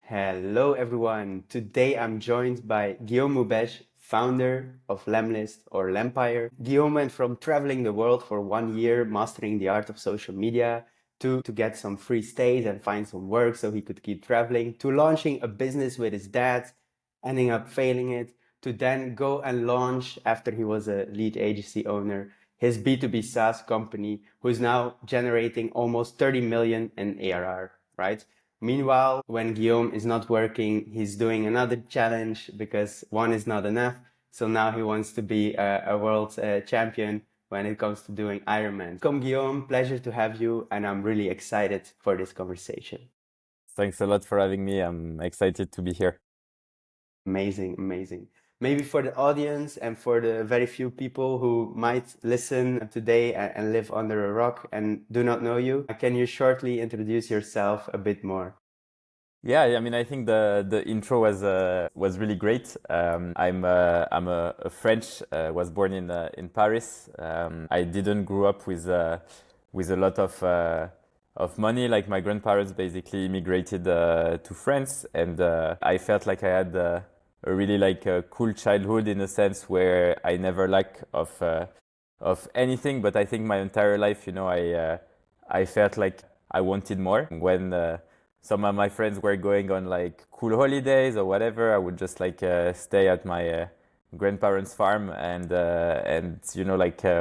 Hello everyone. Today I'm joined by Guillaume Moubech, founder of Lemlist or Lempire. Guillaume went from traveling the world for 1 year, mastering the art of social media, to get some free stays and find some work so he could keep traveling, to launching a business with his dad, ending up failing it, to then go and launch, after he was a lead agency owner, his B2B SaaS company, who's now generating almost 30 million in ARR, right? Meanwhile, when Guillaume is not working, he's doing another challenge because one is not enough. So now he wants to be a world champion when it comes to doing Ironman. Come, Guillaume, pleasure to have you, and I'm really excited for this conversation. Thanks a lot for having me. I'm excited to be here. Amazing, amazing. Maybe for the audience and for the very few people who might listen today and live under a rock and do not know you, can you shortly introduce yourself a bit more? Yeah, I mean, I think the intro was really great. I'm a French. Was born in Paris. I didn't grow up with a lot of money. Like my grandparents basically immigrated to France, and I felt like I had a really a cool childhood in a sense where I never lack of anything. But I think my entire life, I felt like I wanted more. When some of my friends were going on cool holidays or whatever, I would just stay at my grandparents' farm and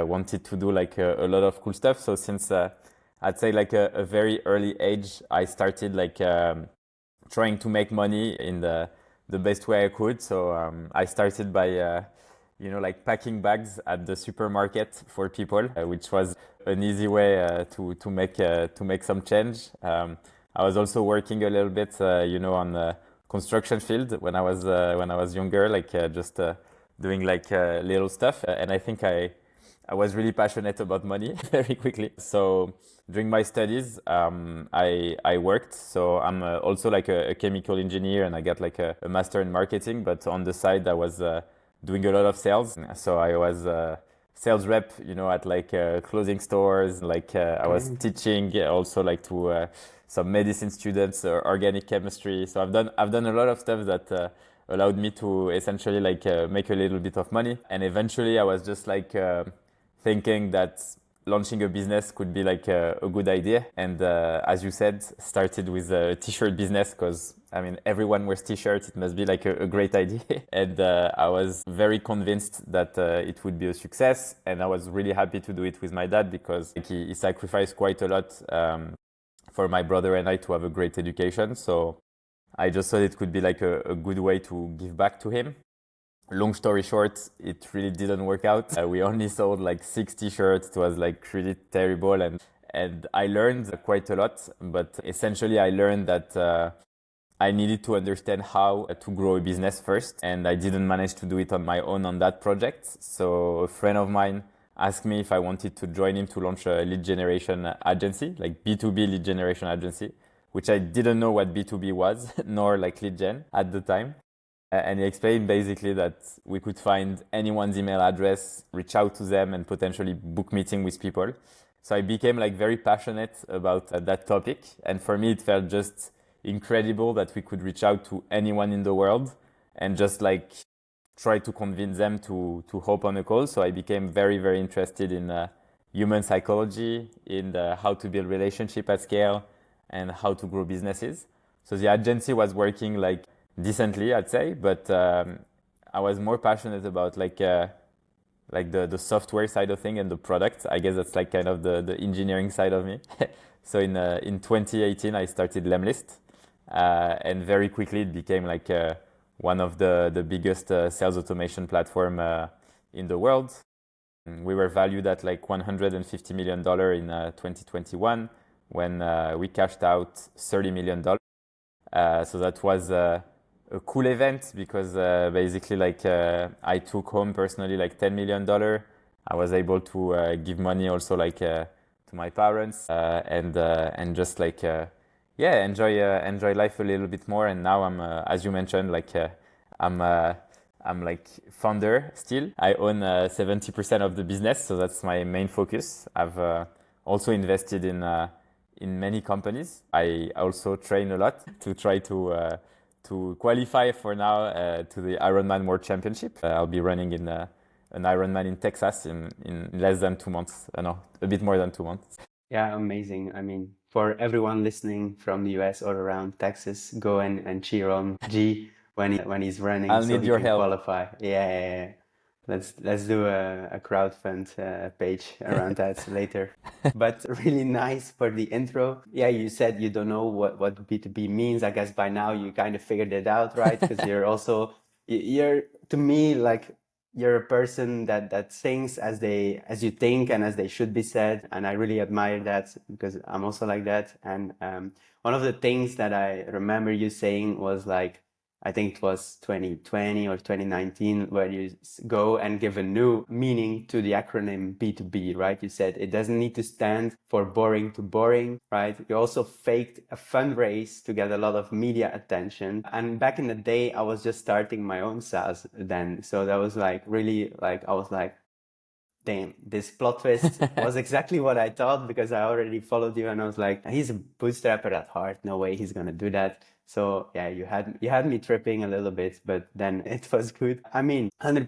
wanted to do a lot of cool stuff. So since I'd say a very early age, I started trying to make money in the best way I could. So I started by packing bags at the supermarket for people, which was an easy way to make some change. I was also working a little bit, on the construction field when I was younger, just doing little stuff. And I think I was really passionate about money very quickly. So during my studies, I worked. So I'm also a chemical engineer, and I got a master in marketing. But on the side, I was doing a lot of sales. So I was sales rep, at clothing stores. I was teaching also to some medicine students, organic chemistry. So I've done a lot of stuff that allowed me to essentially make a little bit of money. And eventually I was just thinking that launching a business could be a good idea. And as you said, started with a t-shirt business because I mean, everyone wears t-shirts. It must be a great idea. And I was very convinced that it would be a success. And I was really happy to do it with my dad because he sacrificed quite a lot for my brother and I to have a great education. So I just thought it could be a good way to give back to him. Long story short, it really didn't work out. We only sold 6 t-shirts. It was really terrible. And I learned quite a lot. But essentially, I learned that I needed to understand how to grow a business first. And I didn't manage to do it on my own on that project. So a friend of mine asked me if I wanted to join him to launch a lead generation agency, B2B lead generation agency, which I didn't know what B2B was, nor lead gen at the time. And he explained basically that we could find anyone's email address, reach out to them, and potentially book meeting with people. So I became very passionate about that topic. And for me, it felt just incredible that we could reach out to anyone in the world and just try to convince them to hop on a call. So I became very, very interested in human psychology, in how to build relationship at scale, and how to grow businesses. So the agency was working decently, I'd say, but I was more passionate about the software side of thing and the product. I guess that's kind of the engineering side of me. So in 2018, I started Lemlist, and very quickly it became one of the biggest sales automation platform in the world. We were valued at $150 million in 2021 when we cashed out $30 million. So that was a cool event because basically I took home personally $10 million. I was able to give money also to my parents and just enjoy life a little bit more. And now I'm as you mentioned I'm founder still. I own 70% of the business, so that's my main focus. I've also invested in many companies. I also train a lot to try to to qualify for now to the Ironman World Championship. I'll be running in an Ironman in Texas in less than 2 months. No, a bit more than 2 months. Yeah, amazing. I mean, for everyone listening from the US or around Texas, go and cheer on G when he's running I'll so need he your can help. qualify. Yeah. Let's do a crowdfund page around that later. But really nice for the intro. Yeah, you said you don't know what B2B means. I guess by now you kind of figured it out, right? Because you're also you're to me like you're a person that thinks as you think and as they should be said, and I really admire that because I'm also like that. And one of the things that I remember you saying was like, I think it was 2020 or 2019, where you go and give a new meaning to the acronym B2B, right? You said it doesn't need to stand for boring to boring, right? You also faked a fundraise to get a lot of media attention. And back in the day, I was just starting my own SaaS then. So that was like really like, I was like, damn, this plot twist was exactly what I thought because I already followed you and I was like, he's a bootstrapper at heart. No way he's gonna do that. So yeah, you had me tripping a little bit, but then it was good. I mean, 100%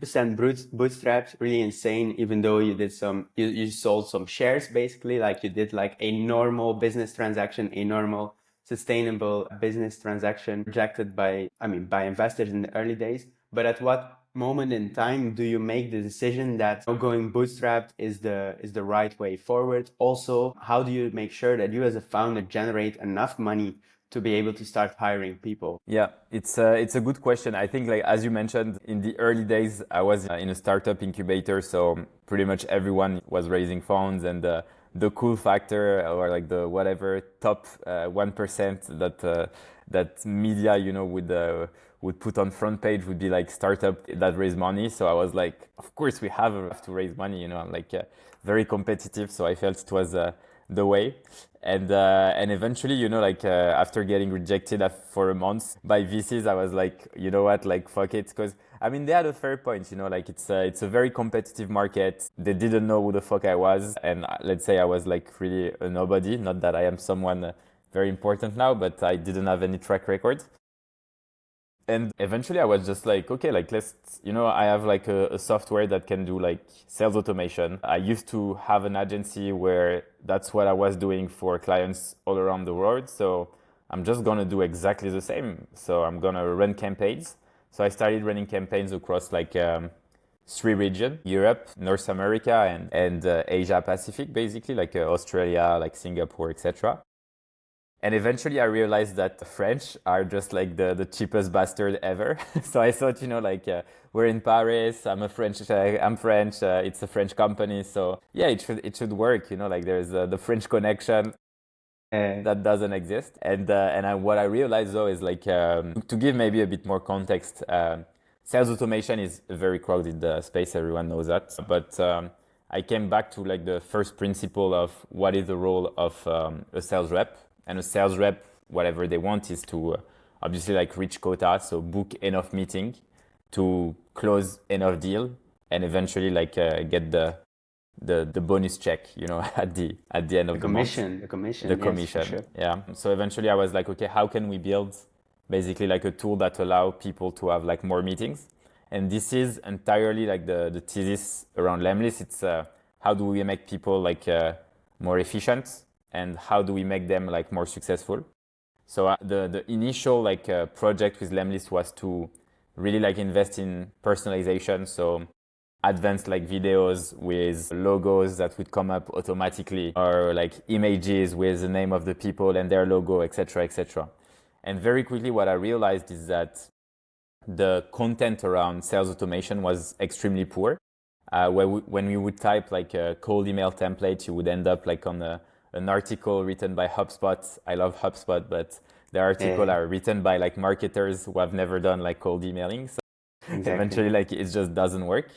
bootstrapped, really insane. Even though you did you sold some shares basically, like you did like a normal business transaction, a normal sustainable business transaction rejected by investors in the early days. But at what moment in time do you make the decision that going bootstrapped is the right way forward? Also, how do you make sure that you as a founder generate enough money to be able to start hiring people? Yeah, it's a good question. I think, like as you mentioned, in the early days, I was in a startup incubator, so pretty much everyone was raising funds, and the cool factor or like the whatever top 1% that media would put on front page would be like startup that raise money. So I was like, of course we have to raise money. I'm like very competitive, so I felt it was the way. And eventually, after getting rejected for a month by VCs, I was like, you know what, like fuck it, because I mean they had a fair point, like it's a very competitive market. They didn't know who the fuck I was, and let's say I was like really a nobody. Not that I am someone very important now, but I didn't have any track record. And eventually I was just like, okay, like I have like a software that can do like sales automation. I used to have an agency where that's what I was doing for clients all around the world. So I'm just going to do exactly the same. So I'm going to run campaigns. So I started running campaigns across like 3 regions: Europe, North America, and Asia Pacific, basically like Australia, like Singapore, etc. And eventually I realized that the French are just like the cheapest bastard ever. So I thought, we're in Paris, I'm French, it's a French company. So yeah, it should work, like there's the French connection that doesn't exist. What I realized though is like, to give maybe a bit more context, sales automation is a very crowded space, everyone knows that. But I came back to like the first principle of what is the role of a sales rep. And a sales rep, whatever they want is to obviously like reach quota, so book enough meeting to close enough deal, and eventually like get the bonus check, at the end of the month. The commission. The yes, commission, for sure. yeah. So eventually I was like, okay, how can we build basically like a tool that allow people to have like more meetings? And this is entirely like the thesis around Lemlist. It's how do we make people like more efficient, and how do we make them like more successful? So the initial like project with Lemlist was to really like invest in personalization. So advanced like videos with logos that would come up automatically, or like images with the name of the people and their logo, etc., etc. And very quickly, what I realized is that the content around sales automation was extremely poor. When we would type like a cold email template, you would end up like on an article written by HubSpot. I love HubSpot, but the article are written by like marketers who have never done like cold emailing. So Exactly. eventually like it just doesn't work.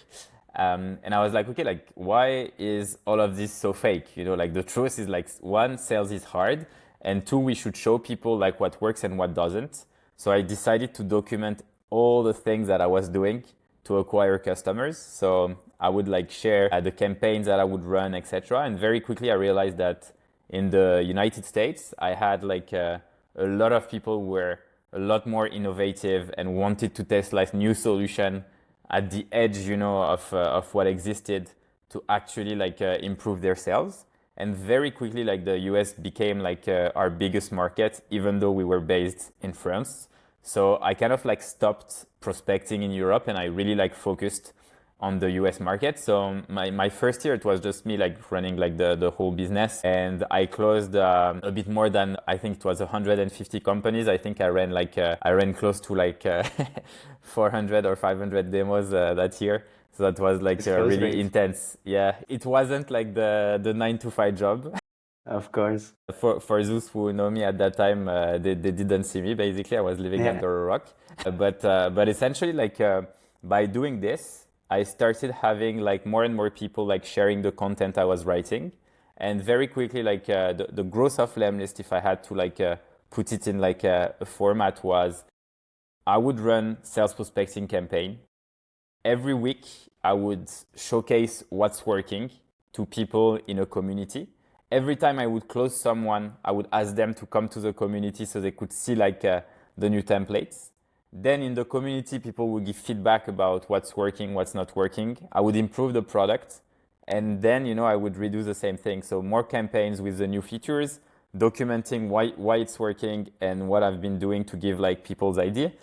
And I was like, okay, like why is all of this so fake? Like the truth is like, 1, sales is hard, and 2, we should show people like what works and what doesn't. So I decided to document all the things that I was doing to acquire customers. So I would like share the campaigns that I would run, etc. And very quickly I realized that in the United States, I had like a lot of people who were a lot more innovative and wanted to test like new solution at the edge, of what existed to actually like improve their sales. And very quickly, like the US became like our biggest market, even though we were based in France. So I kind of like stopped prospecting in Europe and I really like focused on the US market. So my first year, it was just me like running like the whole business. And I closed a bit more than, I think it was 150 companies. I think I ran close to like 400 or 500 demos that year. So that was like really range. intense. Yeah, it wasn't like the 9 to 5 job. Of course. For those who know me at that time, they didn't see me. Basically, I was living Yeah. under a rock. But essentially, like by doing this, I started having like more and more people like sharing the content I was writing, and very quickly, like the growth of Lemlist, if I had to like put it in like a format, was I would run sales prospecting campaign. Every week, I would showcase what's working to people in a community. Every time I would close someone, I would ask them to come to the community so they could see like the new templates. Then in the community, people would give feedback about what's working, what's not working. I would improve the product. And then, I would redo the same thing. So more campaigns with the new features, documenting why it's working and what I've been doing to give like people's idea,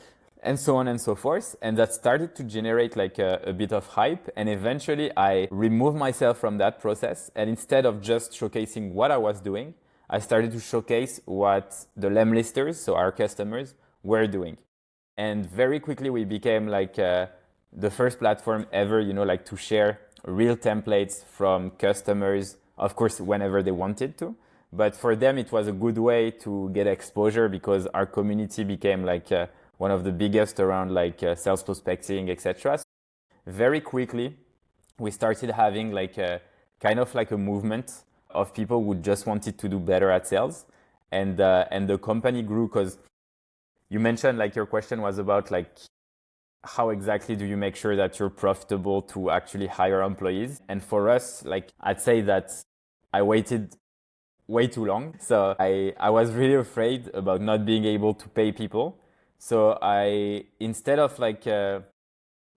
and so on and so forth. And that started to generate like a bit of hype. And eventually I removed myself from that process. And instead of just showcasing what I was doing, I started to showcase what the Lemlisters, so our customers, were doing. And very quickly we became like the first platform ever, like to share real templates from customers, of course, whenever they wanted to. But for them, it was a good way to get exposure because our community became like one of the biggest around like sales prospecting, etc. Very quickly, we started having like a kind of like a movement of people who just wanted to do better at sales, and the company grew because you mentioned like your question was about like how exactly do you make sure that you're profitable to actually hire employees? And for us, like I'd say that I waited way too long. So I was really afraid about not being able to pay people. So instead of like,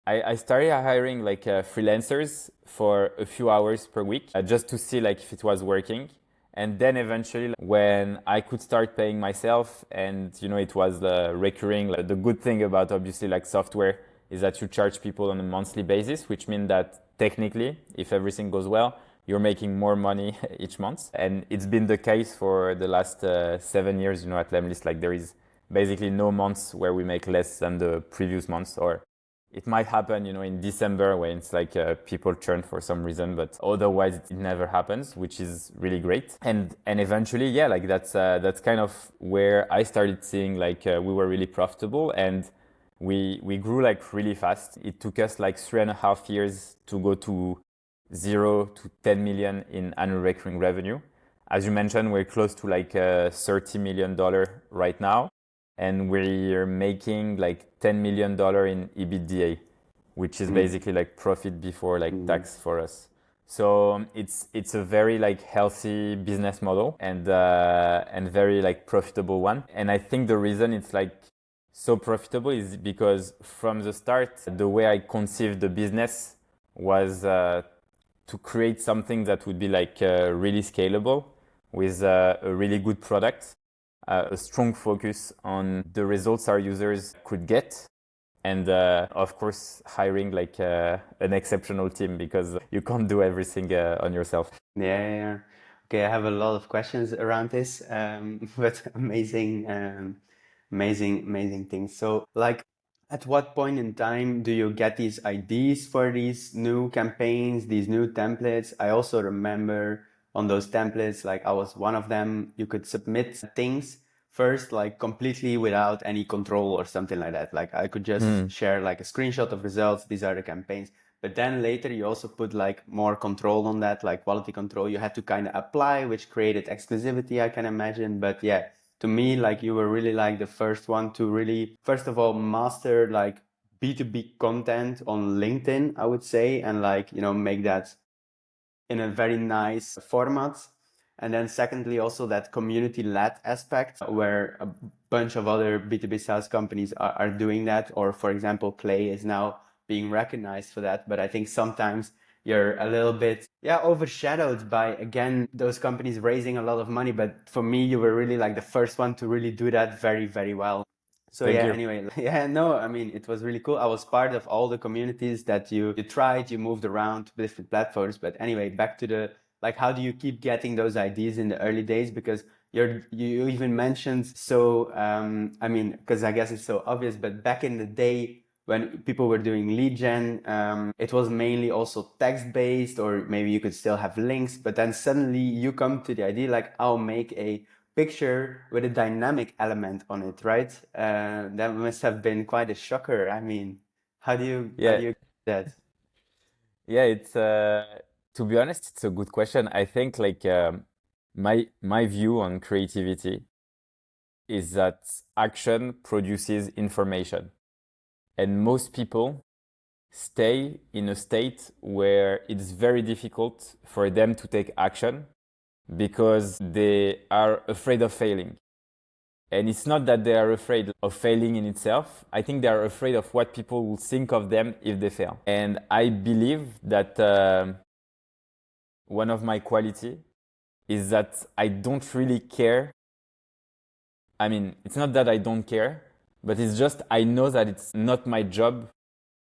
I started hiring like freelancers for a few hours per week just to see like if it was working. And then eventually when I could start paying myself and, it was recurring, like, the good thing about obviously like software is that you charge people on a monthly basis, which means that technically, if everything goes well, you're making more money each month. And it's been the case for the last 7 years, at Lemlist. Like there is basically no months where we make less than the previous months, or it might happen, in December when it's like people churn for some reason, but otherwise it never happens, which is really great. And eventually, yeah, like that's kind of where I started seeing like we were really profitable and we grew like really fast. It took us like 3.5 years to go to 0 to 10 million in annual recurring revenue. As you mentioned, we're close to like $30 million right now. And we're making like $10 million in EBITDA, which is basically like profit before like tax for us. So it's a very like healthy business model and very like profitable one. And I think the reason it's like so profitable is because from the start, the way I conceived the business was to create something that would be like really scalable with a really good product. A strong focus on the results our users could get, and of course hiring like an exceptional team because you can't do everything on yourself. Yeah. Okay, I have a lot of questions around this, but amazing things. So, like, at what point in time do you get these ideas for these new campaigns, these new templates? I also remember on those templates, like I was one of them, you could submit things first, like completely without any control or something like that. Like I could just share like a screenshot of results. These are the campaigns. But then later you also put like more control on that, like quality control you had to kind of apply, which created exclusivity, I can imagine. But yeah, to me, like you were really like the first one to really, first of all, master like B2B content on LinkedIn, I would say, and like, make that in a very nice format. And then secondly, also that community-led aspect where bunch of other B2B SaaS companies are doing that. Or for example, Clay is now being recognized for that. But I think sometimes you're a little bit, overshadowed by, again, those companies raising a lot of money. But for me, you were really like the first one to really do that very, very well. So Thank yeah, you. anyway, no, I mean, it was really cool. I was part of all the communities that you tried, you moved around to different platforms. But anyway, back to the, like, how do you keep getting those ideas in the early days? Because you even mentioned, so, I mean, because I guess it's so obvious, but back in the day when people were doing lead gen, it was mainly also text-based, or maybe you could still have links, but then suddenly you come to the idea like, I'll make a picture with a dynamic element on it, right? That must have been quite a shocker. I mean, how do you Yeah, do that? yeah. It's to be honest, it's a good question. I think like my view on creativity is that action produces information, and most people stay in a state where it's very difficult for them to take action because they are afraid of failing. And it's not that they are afraid of failing in itself. I think they are afraid of what people will think of them if they fail. And I believe that one of my quality is that I don't really care. I mean, it's not that I don't care, but it's just I know that it's not my job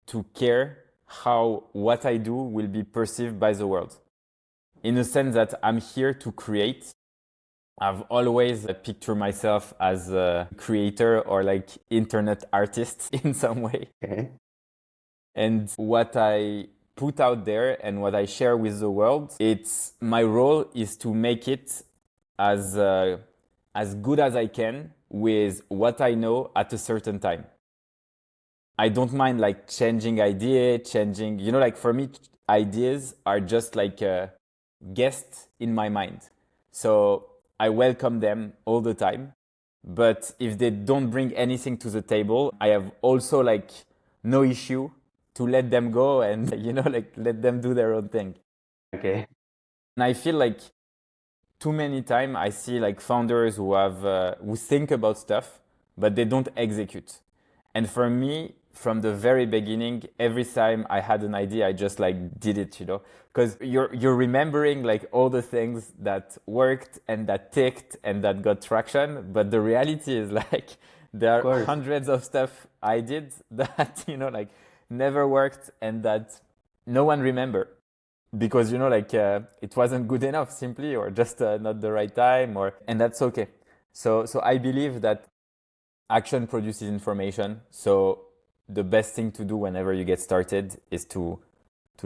to care how what I do will be perceived by the world. In the sense that I'm here to create. I've always pictured myself as a creator or like internet artist in some way. Okay. And what I put out there and what I share with the world, it's my role is to make it as good as I can with what I know at a certain time. I don't mind like changing changing, like for me, ideas are just like a guest in my mind. So I welcome them all the time. But if they don't bring anything to the table, I have also like no issue to let them go and, like let them do their own thing. Okay. And I feel like too many times I see like founders who think about stuff, but they don't execute. And for me, from the very beginning, every time I had an idea, I just like did it, because you're remembering like all the things that worked and that ticked and that got traction. But the reality is like there are hundreds of stuff I did that, like never worked and that no one remember because, it wasn't good enough simply, or just not the right time, and that's okay. So I believe that action produces information. So the best thing to do whenever you get started is to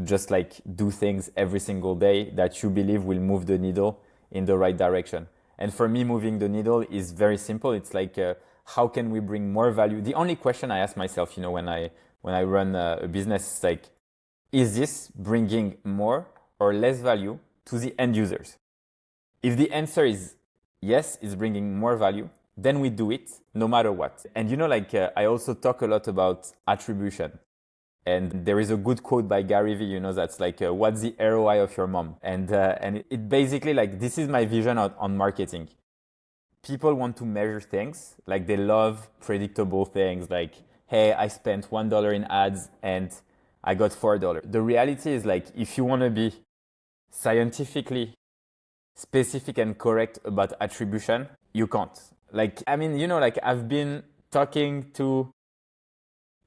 just like do things every single day that you believe will move the needle in the right direction. And for me, moving the needle is very simple. It's like, how can we bring more value? The only question I ask myself, when I run a business is like, is this bringing more or less value to the end users? If the answer is yes, it's bringing more value, then we do it no matter what. And I also talk a lot about attribution. And there is a good quote by Gary Vee, that's like, what's the ROI of your mom? And it basically like, this is my vision on marketing. People want to measure things, like they love predictable things, like, hey, I spent $1 in ads and I got $4. The reality is like, if you want to be scientifically specific and correct about attribution, you can't. Like, I mean, like I've been talking to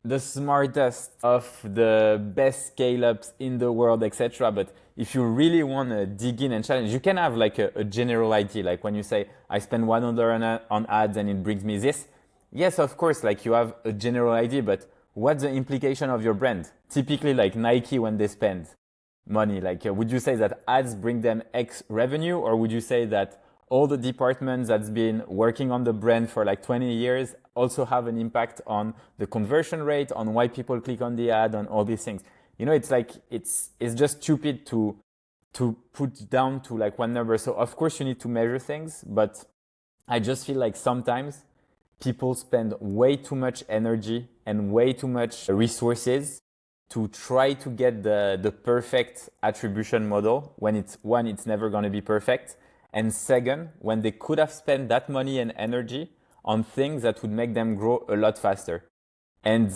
the smartest of the best scale-ups in the world, etc. But if you really want to dig in and challenge, you can have like a general idea. Like when you say, I spend $1 on ads and it brings me this. Yes, of course, like you have a general idea, but what's the implication of your brand? Typically like Nike when they spend money, like would you say that ads bring them X revenue, or would you say that all the departments that's been working on the brand for like 20 years also have an impact on the conversion rate, on why people click on the ad, on all these things? It's like, it's just stupid to put down to like one number. So of course you need to measure things, but I just feel like sometimes people spend way too much energy and way too much resources to try to get the perfect attribution model when it's never going to be perfect. And second, when they could have spent that money and energy on things that would make them grow a lot faster. And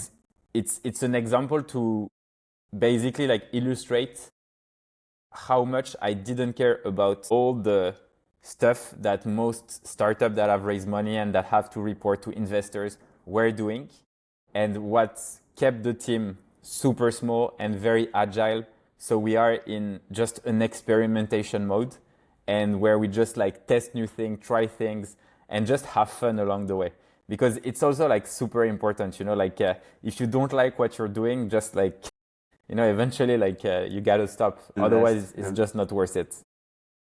it's an example to basically like illustrate how much I didn't care about all the stuff that most startups that have raised money and that have to report to investors were doing, and what kept the team super small and very agile. So we are in just an experimentation mode, and where we just like test new things, try things, and just have fun along the way. Because it's also like super important, like if you don't like what you're doing, just like, eventually like you gotta stop. Otherwise, it's just not worth it.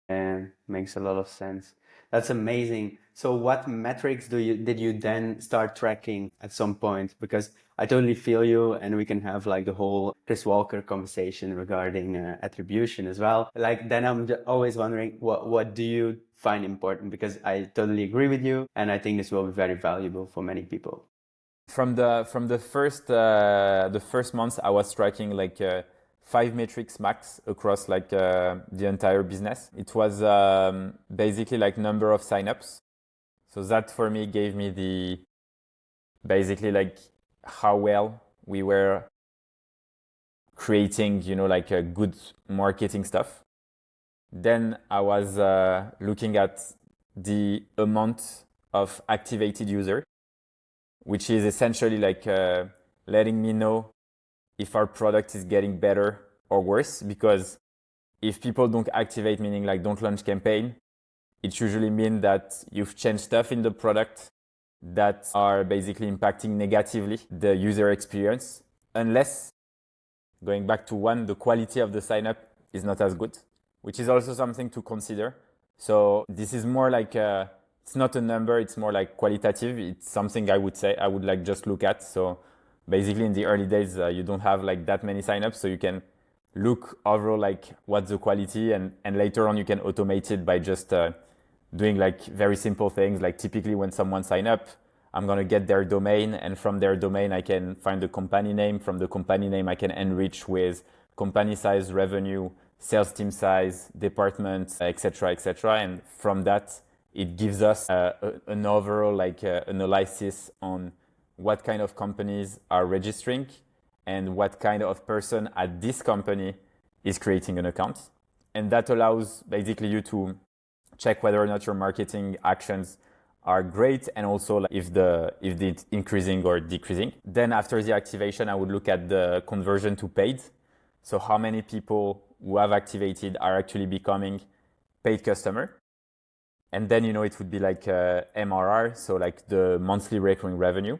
And makes a lot of sense. That's amazing. So what metrics did you then start tracking at some point? Because I totally feel you, and we can have like the whole Chris Walker conversation regarding attribution as well. Like then I'm always wondering what do you find important? Because I totally agree with you, and I think this will be very valuable for many people. From the first months, I was tracking like 5 metrics max across like the entire business. It was basically like number of signups. So that for me gave me the basically like how well we were creating, like a good marketing stuff. Then I was looking at the amount of activated user, which is essentially like letting me know if our product is getting better or worse. Because if people don't activate, meaning like don't launch campaign, it usually means that you've changed stuff in the product that are basically impacting negatively the user experience. Unless, going back to one, the quality of the sign up is not as good, which is also something to consider. So this is more like it's not a number, it's more like qualitative. It's something I would say I would like just look at. So basically in the early days, you don't have like that many signups, so you can look overall like what's the quality, and later on you can automate it by just doing like very simple things. Like typically when someone sign up, I'm going to get their domain, and from their domain I can find the company name. From the company name I can enrich with company size, revenue, sales team size, department, etc., etc. And from that, it gives us an overall like analysis on what kind of companies are registering and what kind of person at this company is creating an account. And that allows basically you to check whether or not your marketing actions are great, and also if it's increasing or decreasing. Then after the activation, I would look at the conversion to paid. So how many people who have activated are actually becoming paid customer. And then, it would be like MRR, so like the monthly recurring revenue,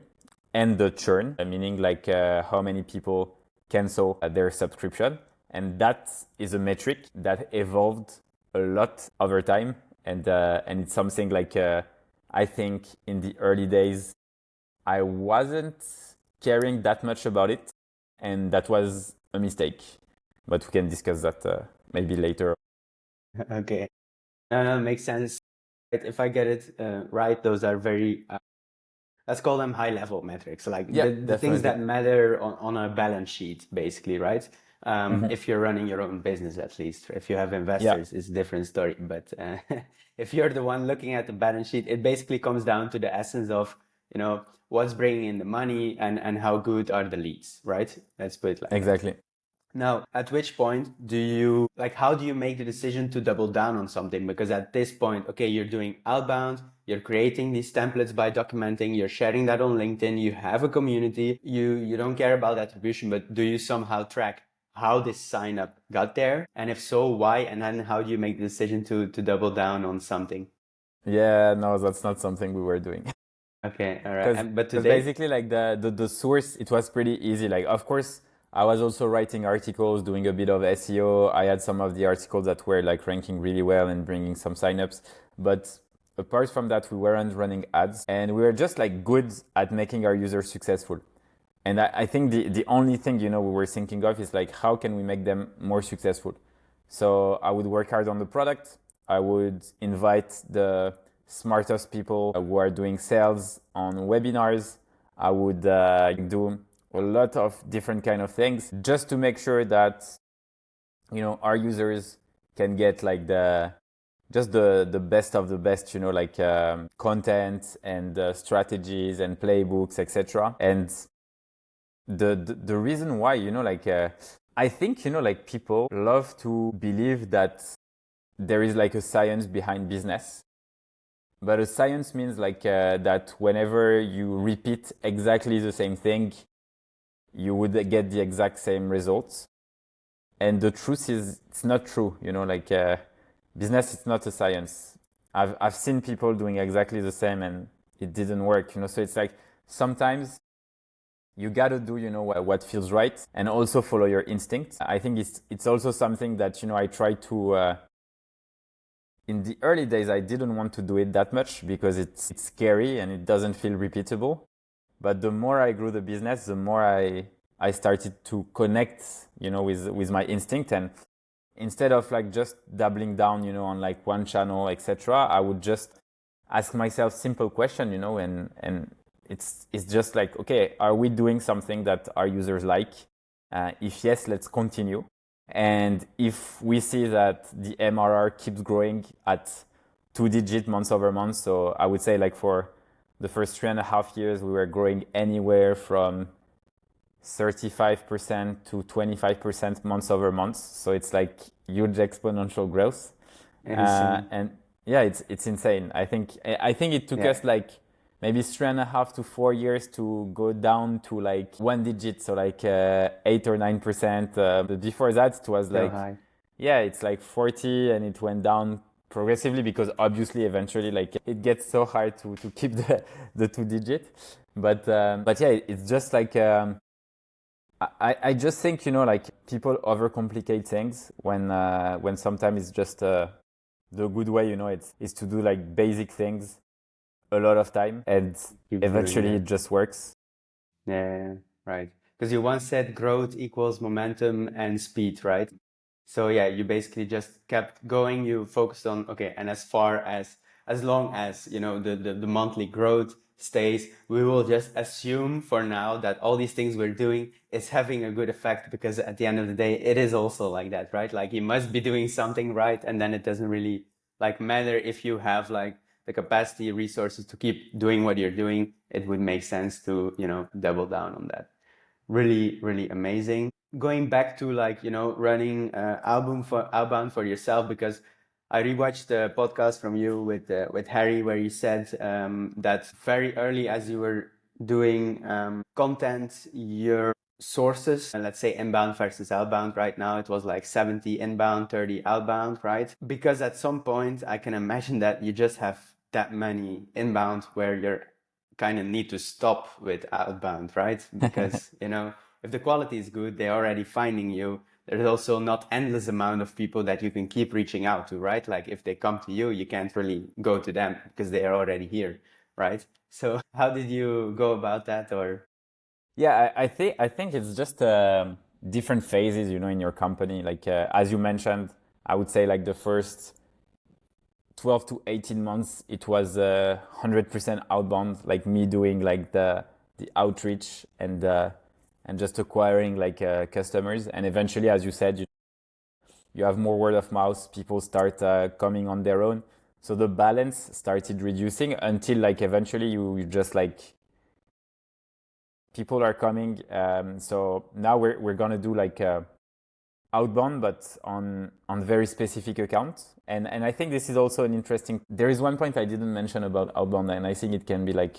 and the churn, meaning like how many people cancel their subscription. And that is a metric that evolved a lot over time. And it's something like I think in the early days, I wasn't caring that much about it. And that was a mistake. But we can discuss that maybe later. Okay. No, it makes sense. If I get it right, those are very, let's call them high level metrics, like the things that matter on a balance sheet, basically, right? If you're running your own business, at least. If you have investors, it's a different story. But if you're the one looking at the balance sheet, it basically comes down to the essence of, what's bringing in the money and how good are the leads, right? Let's put it like Exactly. that. Now, at which point how do you make the decision to double down on something? Because at this point, okay, you're doing outbound, you're creating these templates by documenting, you're sharing that on LinkedIn, you have a community, you don't care about attribution, but do you somehow track how this sign up got there? And if so, why? And then how do you make the decision to double down on something? Yeah, no, that's not something we were doing. Okay, all right. But Because today, basically like the source, it was pretty easy. Like, of course, I was also writing articles, doing a bit of SEO. I had some of the articles that were like ranking really well and bringing some signups. But apart from that, we weren't running ads, and we were just like good at making our users successful. And I think the only thing, we were thinking of is like, how can we make them more successful? So I would work hard on the product. I would invite the smartest people who are doing sales on webinars. I would do a lot of different kind of things just to make sure that our users can get like the just the best of the best, you know, like content and strategies and playbooks, etc. And the reason why, you know, like I think, you know, like people love to believe that there is like a science behind business. But a science means like that whenever you repeat exactly the same thing, you would get the exact same results. And the truth is, it's not true. You know, like business is not a science. I've seen people doing exactly the same and it didn't work. You know, so it's like sometimes you gotta do, you know, what feels right and also follow your instinct. I think it's also something that, you know, I try to. In the early days, I didn't want to do it that much because it's scary and it doesn't feel repeatable. But the more I grew the business, the more I started to connect, you know, with my instinct. And instead of like just doubling down, you know, on like one channel, etc., I would just ask myself simple question, you know, and it's just like, okay, are we doing something that our users like? If yes, let's continue. And if we see that the MRR keeps growing at 2-digit month over month, so I would say like for the first 3.5 years, we were growing anywhere from 35% to 25% month over month. So it's like huge exponential growth. And yeah, it's insane. I think it took us like maybe 3.5 to 4 years to go down to like 1 digit, so like 8 or 9%. But before that, it was Still like high. yeah, it's like 40, and it went down progressively because obviously eventually like it gets so hard to keep the 2 digit. But yeah, it's just like I just think, you know, like people overcomplicate things when sometimes it's just the good way, you know, it's to do like basic things a lot of time and Keep doing eventually that. it just works. Yeah, right. Because you once said growth equals momentum and speed, right? So yeah, you basically just kept going. You focused on, okay, and as long as, you know, the monthly growth stays, we will just assume for now that all these things we're doing is having a good effect, because at the end of the day, it is also like that, right? Like you must be doing something right, and then it doesn't really like matter if you have like the capacity, resources to keep doing what you're doing. It would make sense to, you know, double down on that. Really, really amazing. Going back to like, you know, running outbound for yourself, because I rewatched the podcast from you with Harry, where you said that very early as you were doing content, your sources, and let's say inbound versus outbound, right now it was like 70 inbound, 30 outbound, right? Because at some point I can imagine that you just have that many inbound where you're kind of need to stop with outbound, right? Because, you know, if the quality is good, they're already finding you. There's also not endless amount of people that you can keep reaching out to, right? Like if they come to you, you can't really go to them because they are already here, right? So how did you go about that? Or Yeah, I think it's just different phases, you know, in your company. Like as you mentioned, I would say like the first 12 to 18 months, it was 100% outbound, like me doing like the outreach and just acquiring like customers. And eventually, as you said, you have more word of mouth. People start coming on their own. So the balance started reducing until like eventually you just like people are coming. So now we're gonna do like outbound, but on very specific accounts. And I think this is also an interesting. There is one point I didn't mention about outbound, and I think it can be like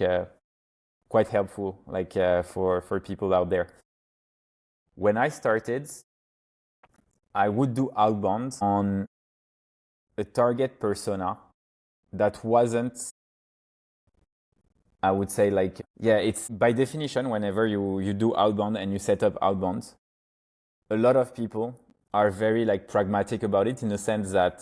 quite helpful, like for people out there. When I started, I would do outbound on a target persona that wasn't, I would say, like, yeah, it's by definition, whenever you do outbound and you set up outbound, a lot of people are very like pragmatic about it, in the sense that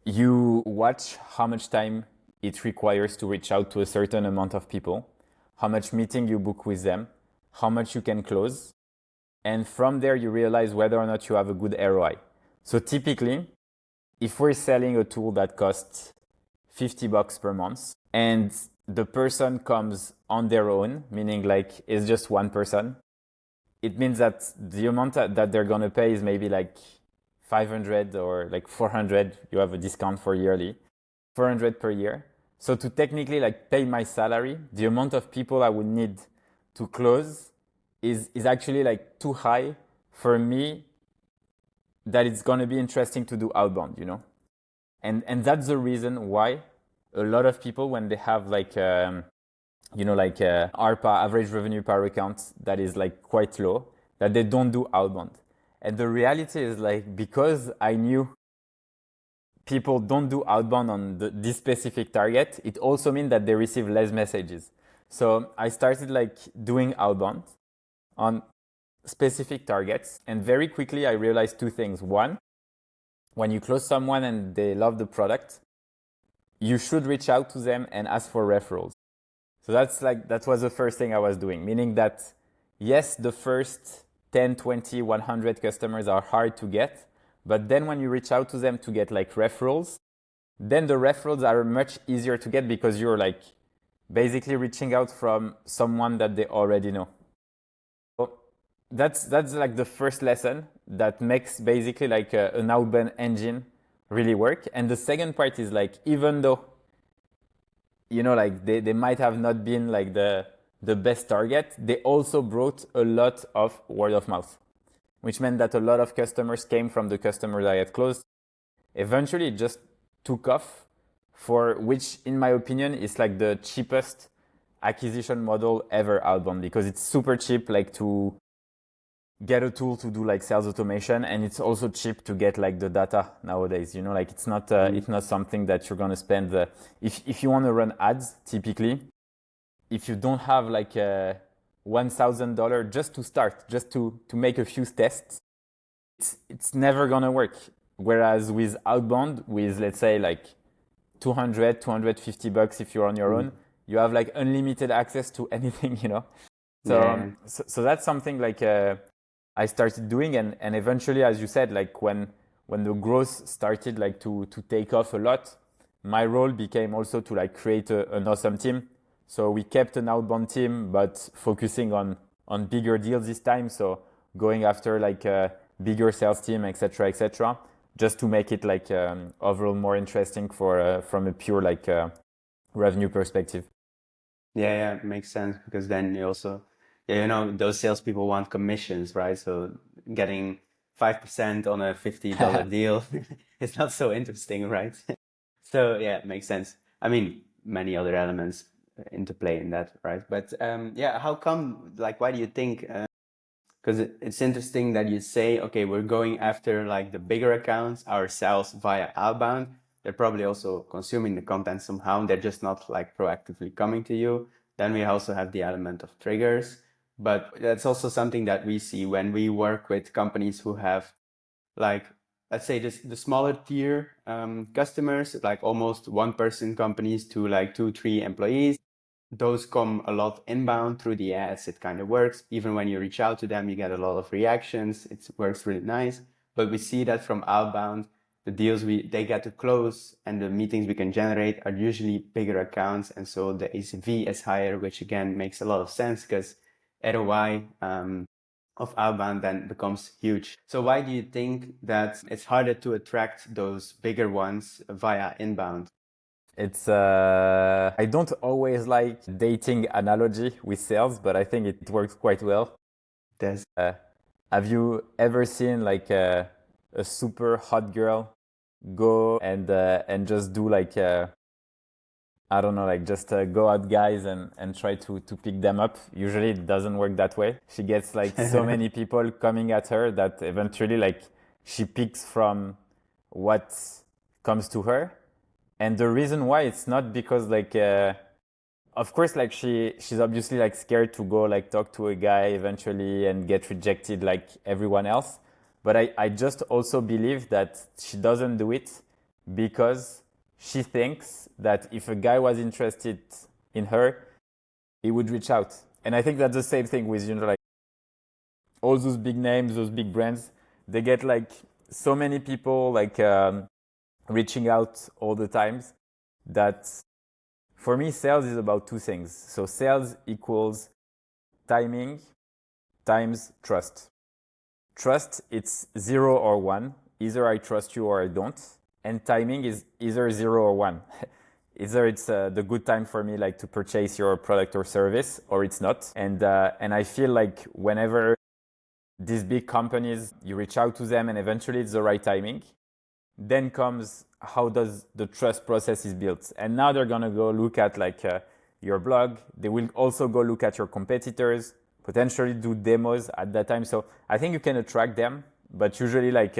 you watch how much time it requires to reach out to a certain amount of people, how much meeting you book with them, how much you can close. And from there, you realize whether or not you have a good ROI. So typically, if we're selling a tool that costs $50 per month and the person comes on their own, meaning like it's just one person, it means that the amount that they're going to pay is maybe like 500 or like 400, you have a discount for yearly, 400 per year. So to technically like pay my salary, the amount of people I would need to close is actually like too high for me that it's going to be interesting to do outbound, you know? And that's the reason why a lot of people, when they have like, you know, like ARPA, average revenue per account, that is like quite low, that they don't do outbound. And the reality is like, because I knew people don't do outbound on this specific target, it also means that they receive less messages. So I started like doing outbound on specific targets. And very quickly, I realized two things. One, when you close someone and they love the product, you should reach out to them and ask for referrals. So that was the first thing I was doing, meaning that yes, the first 10, 20, 100 customers are hard to get, but then when you reach out to them to get like referrals, then the referrals are much easier to get because you're like basically reaching out from someone that they already know. So that's like the first lesson that makes basically like an outbound engine really work. And the second part is like, even though, you know, like they might have not been like the best target, they also brought a lot of word of mouth, which meant that a lot of customers came from the customers I had closed. Eventually, it just took off, for which, in my opinion, is like the cheapest acquisition model ever outbound, because it's super cheap, like to get a tool to do like sales automation, and it's also cheap to get like the data nowadays. You know, like it's not something that you're gonna spend. If you want to run ads, typically, if you don't have like $1,000 just to start, just to make a few tests, it's never gonna work. Whereas with outbound, with let's say like 200, 250 bucks, if you're on your own, you have like unlimited access to anything, you know? So, so that's something like I started doing, and eventually, as you said, like when the growth started like to take off a lot, my role became also to like create an awesome team. So we kept an outbound team, but focusing on bigger deals this time. So going after like a bigger sales team, etc., just to make it like overall more interesting for from a pure like revenue perspective. Yeah, makes sense, because then you also, yeah, you know, those salespeople want commissions, right? So getting 5% on a $50 deal is not so interesting, right? So yeah, it makes sense. I mean, many other elements interplay in that, right? But yeah, how come, like, why do you think, because it's interesting that you say, okay, we're going after like the bigger accounts ourselves via outbound. They're probably also consuming the content somehow. They're just not like proactively coming to you. Then we also have the element of triggers. But that's also something that we see when we work with companies who have, like, let's say the smaller tier customers, like almost one person companies to like 2, 3 employees. Those come a lot inbound through the ads. It kind of works. Even when you reach out to them, you get a lot of reactions. It works really nice. But we see that from outbound, the deals they get to close and the meetings we can generate are usually bigger accounts. And so the ACV is higher, which again makes a lot of sense because ROI of outbound then becomes huge. So why do you think that it's harder to attract those bigger ones via inbound? It's I don't always like dating analogy with sales, but I think it works quite well. There's Have you ever seen like a super hot girl go and just do like I don't know, like just go out guys and try to pick them up? Usually it doesn't work that way. She gets like so many people coming at her that eventually like she picks from what comes to her. And the reason why, it's not because like of course like she's obviously like scared to go like talk to a guy eventually and get rejected like everyone else, but I just also believe that she doesn't do it because she thinks that if a guy was interested in her, he would reach out. And I think that's the same thing with, you know, like all those big names, those big brands, they get like so many people like reaching out all the times, that for me sales is about two things. So sales equals timing times trust. Trust, it's 0 or 1. either I trust you or I don't. And timing is either 0 or 1. Either it's the good time for me like to purchase your product or service, or it's not. And I feel like whenever these big companies, you reach out to them and eventually it's the right timing, then comes how does the trust process is built. And now they're going to go look at like your blog. They will also go look at your competitors, potentially do demos at that time. So I think you can attract them, but usually like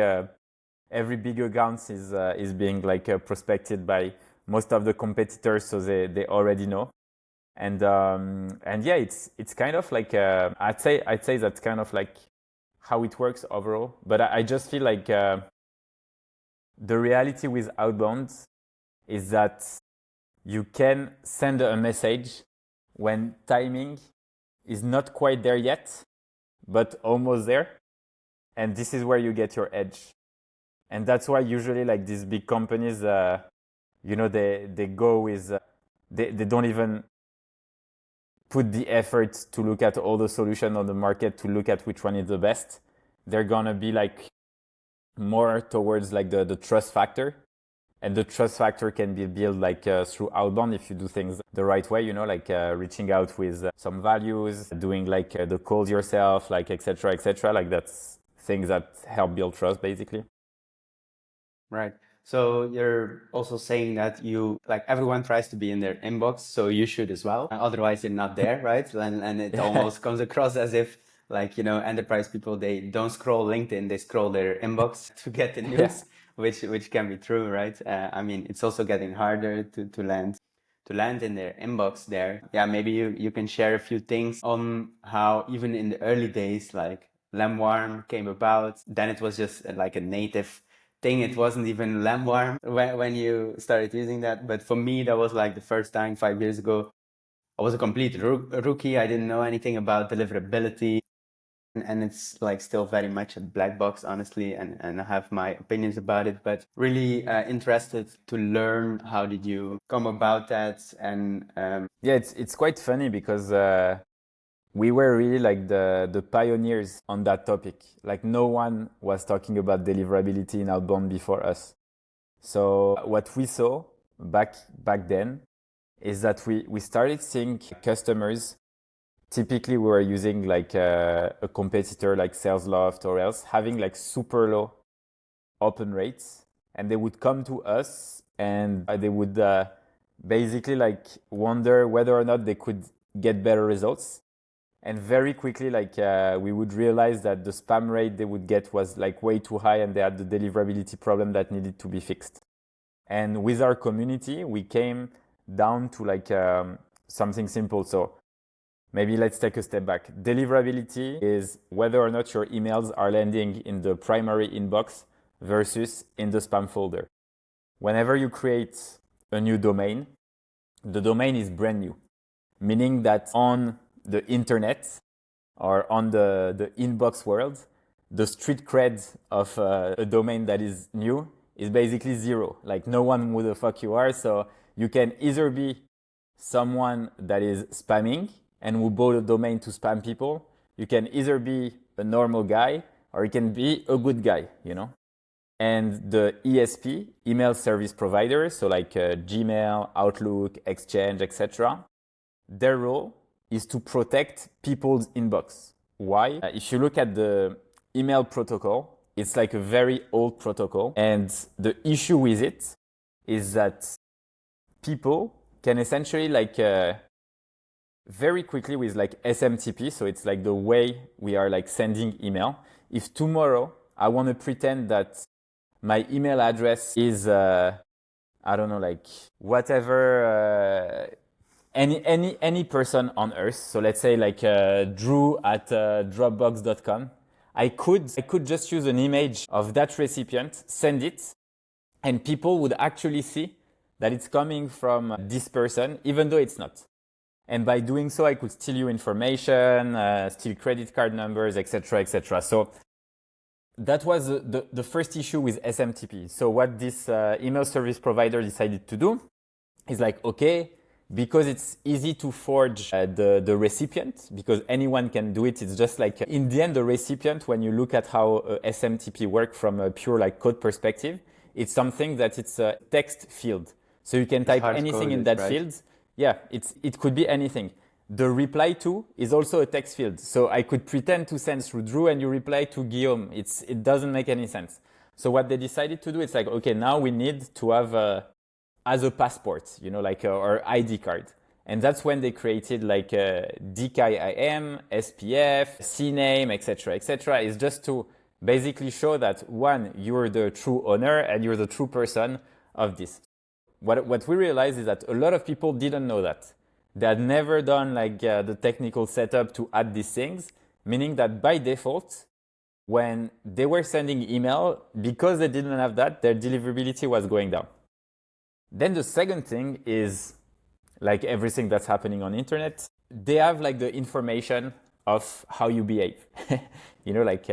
every big account is being like prospected by most of the competitors, so they already know. And yeah, it's kind of like I'd say that's kind of like how it works overall. But I just feel like the reality with outbound is that you can send a message when timing is not quite there yet, but almost there. And this is where you get your edge. And that's why usually like these big companies, they go with, they don't even put the effort to look at all the solutions on the market to look at which one is the best. They're gonna be like more towards like the trust factor. And the trust factor can be built like through outbound if you do things the right way, like reaching out with some values, doing like the calls yourself, like et cetera, like that's things that help build trust basically. Right. So you're also saying that like everyone tries to be in their inbox, so you should as well. Otherwise you're not there, right? And it almost comes across as if like, enterprise people, they don't scroll LinkedIn, they scroll their inbox to get the news, which can be true, right? I mean, it's also getting harder to land in their inbox there. Yeah, maybe you can share a few things on how even in the early days, like Lemwarm came about. Then it was just like a native thing. It wasn't even Lemwarm when you started using that. But for me, that was like the first time 5 years ago. I was a complete rookie. I didn't know anything about deliverability. And it's like still very much a black box, honestly, and I have my opinions about it, but really interested to learn how did you come about that. And yeah, it's quite funny because we were really like the pioneers on that topic. Like no one was talking about deliverability in outbound before us. So what we saw back then is that we started seeing customers. Typically, we were using like a competitor like SalesLoft or else, having like super low open rates, and they would come to us and they would basically like wonder whether or not they could get better results. And very quickly, like we would realize that the spam rate they would get was like way too high, and they had the deliverability problem that needed to be fixed. And with our community, we came down to like something simple. So maybe let's take a step back. Deliverability is whether or not your emails are landing in the primary inbox versus in the spam folder. Whenever you create a new domain, the domain is brand new, meaning that on the internet or on the inbox world, the street cred of a domain that is new is basically zero. Like no one who the fuck you are. So you can either be someone that is spamming and who bought a domain to spam people. You can either be a normal guy or you can be a good guy, And the ESP, email service provider, so like Gmail, Outlook, Exchange, etc., their role is to protect people's inbox. Why? If you look at the email protocol, it's like a very old protocol. And the issue with it is that people can essentially like very quickly with like SMTP, so it's like the way we are like sending email. If tomorrow I want to pretend that my email address is, I don't know, like whatever, any person on earth. So let's say like Drew at dropbox.com. I could just use an image of that recipient, send it, and people would actually see that it's coming from this person, even though it's not. And by doing so, I could steal your information, steal credit card numbers, etc., etc. So that was the first issue with SMTP. So what this email service provider decided to do is like, okay, because it's easy to forge the recipient, because anyone can do it. It's just like, in the end, the recipient, when you look at how SMTP work from a pure like code perspective, it's something that it's a text field. So you can type anything in that field. Yeah, it could be anything. The reply to is also a text field. So I could pretend to send through Drew and you reply to Guillaume. It doesn't make any sense. So what they decided to do, it's like, okay, now we need to have as a passport, you know, like or ID card. And that's when they created like DKIM, SPF, CNAME, etc., etc. It's just to basically show that, one, you're the true owner and you're the true person of this. What we realized is that a lot of people didn't know that. They had never done like the technical setup to add these things, meaning that by default, when they were sending email, because they didn't have that, their deliverability was going down. Then the second thing is, like everything that's happening on internet, they have like the information of how you behave. You know, like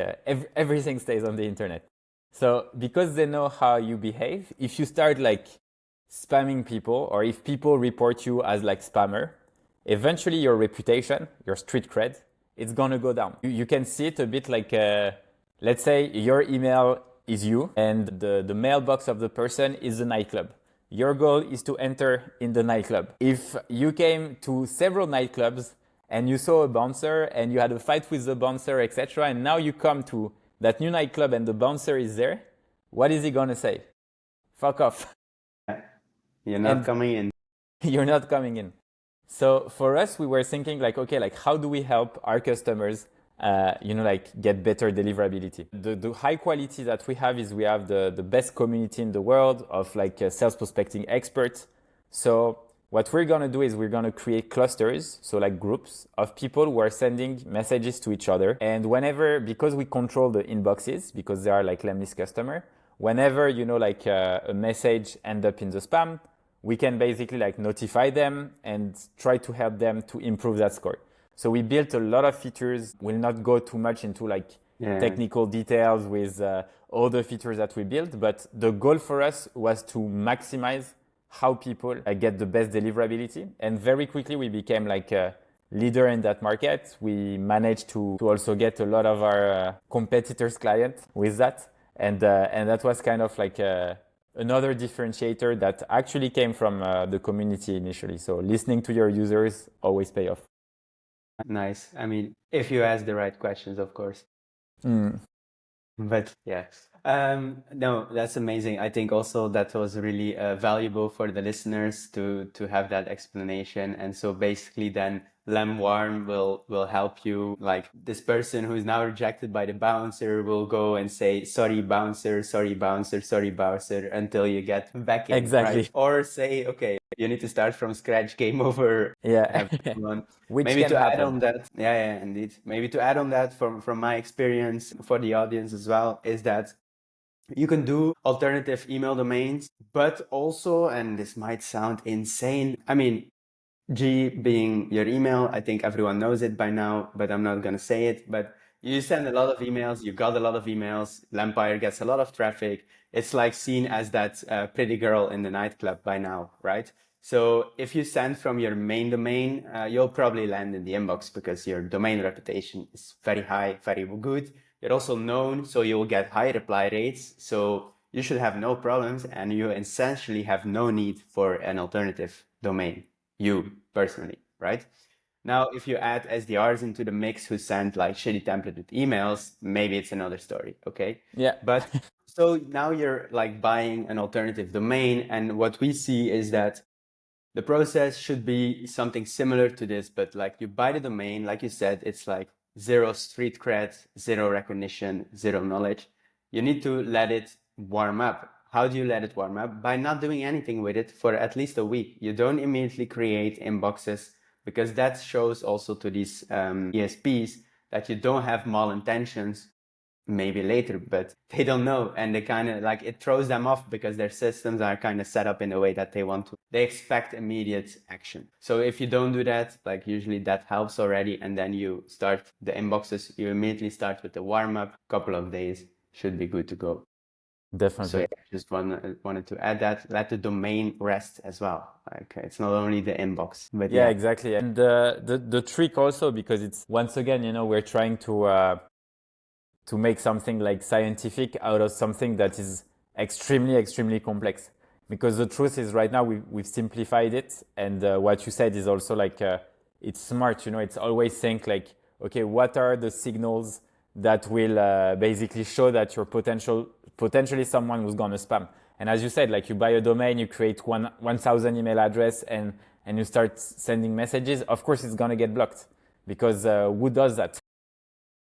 everything stays on the internet. So because they know how you behave, if you start like spamming people, or if people report you as like spammer, eventually your reputation, your street cred, it's gonna go down. You can see it a bit like, let's say your email is you and the mailbox of the person is a nightclub. Your goal is to enter in the nightclub. If you came to several nightclubs and you saw a bouncer and you had a fight with the bouncer, etc., and now you come to that new nightclub and the bouncer is there, what is he gonna say? Fuck off. You're not coming in. You're not coming in. So for us, we were thinking like, okay, like how do we help our customers, like get better deliverability? The high quality that we have is we have the best community in the world of like sales prospecting experts. So what we're going to do is we're going to create clusters, so like groups of people who are sending messages to each other. And whenever, because we control the inboxes, because they are like Lemlist customer, whenever, like a message end up in the spam, we can basically like notify them and try to help them to improve that score. So we built a lot of features. We'll not go too much into like technical details with all the features that we built, but the goal for us was to maximize how people get the best deliverability. And very quickly we became like a leader in that market. We managed to also get a lot of our competitors' clients with that. And that was kind of like another differentiator that actually came from the community initially. So listening to your users always pay off. Nice. I mean, if you ask the right questions, of course. But yeah, no, that's amazing. I think also that was really valuable for the listeners to have that explanation. And so basically then Lemwarm will help you, like this person who is now rejected by the bouncer will go and say, sorry, bouncer, sorry, bouncer, sorry, bouncer, until you get back in. Exactly. Right? Or say, okay, you need to start from scratch, game over. Yeah. Which maybe to add on that, yeah, indeed. Maybe to add on that from my experience for the audience as well, is that you can do alternative email domains, but also, and this might sound insane, I mean, G being your email, I think everyone knows it by now, but I'm not going to say it. But you send a lot of emails, you got a lot of emails, Lempire gets a lot of traffic. It's like seen as that pretty girl in the nightclub by now, right? So if you send from your main domain, you'll probably land in the inbox because your domain reputation is very high, very good. You're also known, so you'll get high reply rates. So you should have no problems and you essentially have no need for an alternative domain. You personally, right? Now, if you add SDRs into the mix who send like shitty templated emails, maybe it's another story, okay? Yeah. But so now you're like buying an alternative domain, and what we see is that the process should be something similar to this, but like you buy the domain, like you said, it's like zero street cred, zero recognition, zero knowledge. You need to let it warm up. How do you let it warm up? By not doing anything with it for at least a week. You don't immediately create inboxes, because that shows also to these ESPs that you don't have malintentions, maybe later, but they don't know. And they kind of like, it throws them off because their systems are kind of set up in a way that they expect immediate action. So if you don't do that, like usually that helps already. And then you start the inboxes, you immediately start with the warm up, couple of days, should be good to go. Definitely. So yeah, just wanted to add that, let the domain rest as well. Like it's not only the inbox, but Yeah, yeah. exactly. And the trick also, because it's once again, we're trying to make something like scientific out of something that is extremely, extremely complex. Because the truth is, right now we've simplified it, and what you said is also like it's smart. It's always think like, okay, what are the signals that will basically show that you're potentially someone who's gonna spam. And as you said, like you buy a domain, you create 1,000 email address, and you start sending messages. Of course, it's gonna get blocked because who does that?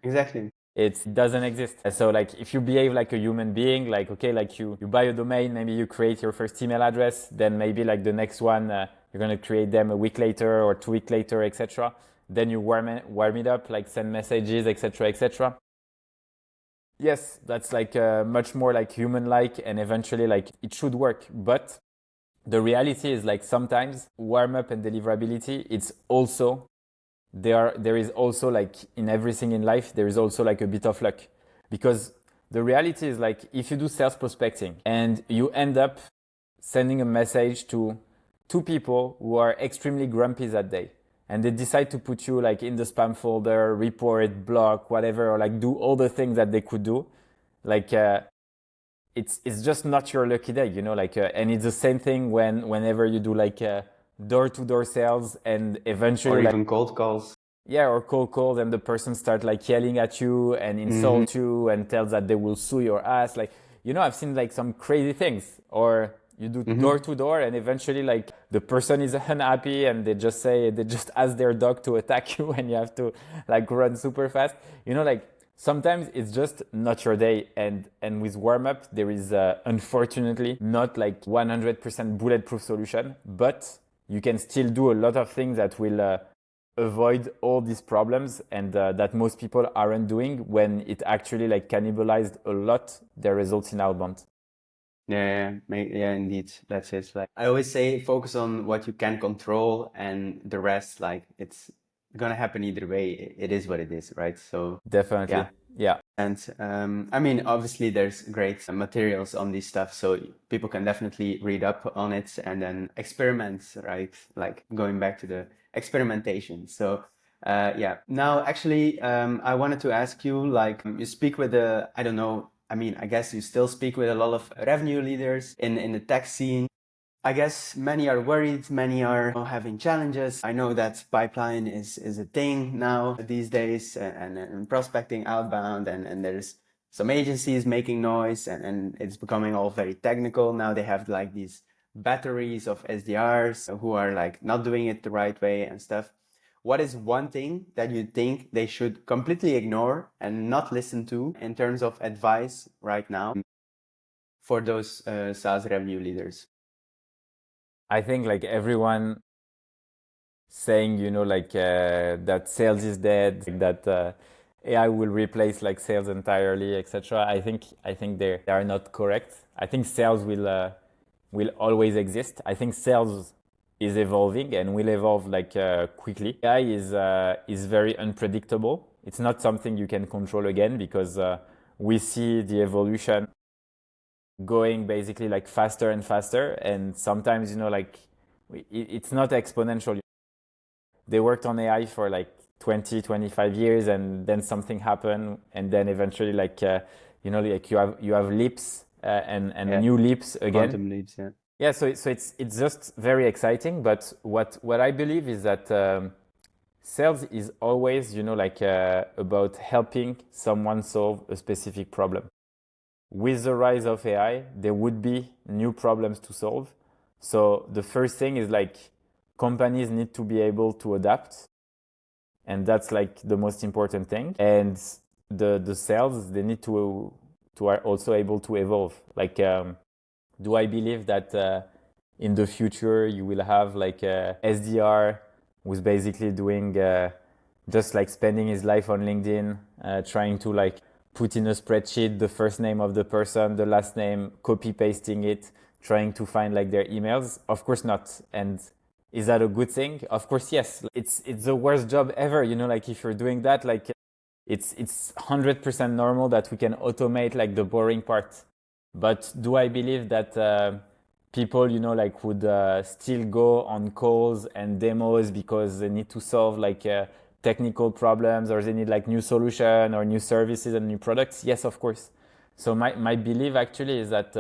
Exactly. It doesn't exist. So like if you behave like a human being, like okay, like you buy a domain, maybe you create your first email address, then maybe like the next one you're gonna create them a week later or 2 weeks later, etc. Then you warm it up, like send messages, etc., etc. Yes, that's like much more like human-like, and eventually like it should work. But the reality is like sometimes warm up and deliverability, it's also there is also like in everything in life, there is also like a bit of luck. Because the reality is like if you do sales prospecting and you end up sending a message to two people who are extremely grumpy that day, and they decide to put you like in the spam folder, report, block, whatever, or like do all the things that they could do, like it's just not your lucky day, like and it's the same thing whenever you do like door-to-door sales, and eventually Or like even cold calls. yeah, or cold calls, and the person start like yelling at you and insult you and tells that they will sue your ass. Like, I've seen like some crazy things. Or you do door to door, and eventually like the person is unhappy and they just ask their dog to attack you, and you have to like run super fast. Like sometimes it's just not your day. And with warm up, there is unfortunately not like 100% bulletproof solution, but you can still do a lot of things that will avoid all these problems, and that most people aren't doing, when it actually like cannibalized a lot their results in outbound. Yeah, indeed. That's it. Like I always say, focus on what you can control, and the rest, like it's gonna happen either way. It is what it is, right? So Definitely. yeah. Yeah. And I mean, obviously, there's great materials on this stuff, so people can definitely read up on it and then experiment, right? Like going back to the experimentation. So yeah. Now, actually, I wanted to ask you, like, you speak with I don't know. I mean, I guess you still speak with a lot of revenue leaders in the tech scene. I guess many are worried, many are having challenges. I know that pipeline is a thing now these days, and prospecting outbound, and there's some agencies making noise, and it's becoming all very technical. Now they have like these batteries of SDRs who are like not doing it the right way and stuff. What is one thing that you think they should completely ignore and not listen to in terms of advice right now for those SaaS revenue leaders? I think like everyone saying, like that sales is dead, like, that AI will replace like sales entirely, etc. I think they are not correct. I think sales will always exist. I think sales is evolving and will evolve like quickly. AI is very unpredictable. It's not something you can control again, because we see the evolution going basically like faster and faster, and sometimes like it's not exponential. They worked on AI for like 20, 25 years, and then something happened, and then eventually like like you have leaps and Yeah. new leaps again. Quantum leaps, yeah. Yeah, so it's just very exciting. But what I believe is that sales is always like about helping someone solve a specific problem. With the rise of AI, there would be new problems to solve. So the first thing is like companies need to be able to adapt, and that's like the most important thing. And the sales, they need to are also able to evolve. Like, do I believe that in the future you will have like a SDR who's basically doing just like spending his life on LinkedIn, trying to like put in a spreadsheet the first name of the person, the last name, copy pasting it, trying to find like their emails? Of course not. And is that a good thing? Of course, yes. It's the worst job ever, like if you're doing that, like it's 100% normal that we can automate like the boring part. But do I believe that people, like would still go on calls and demos because they need to solve like technical problems, or they need like new solution or new services and new products? Yes, of course. So my belief actually is that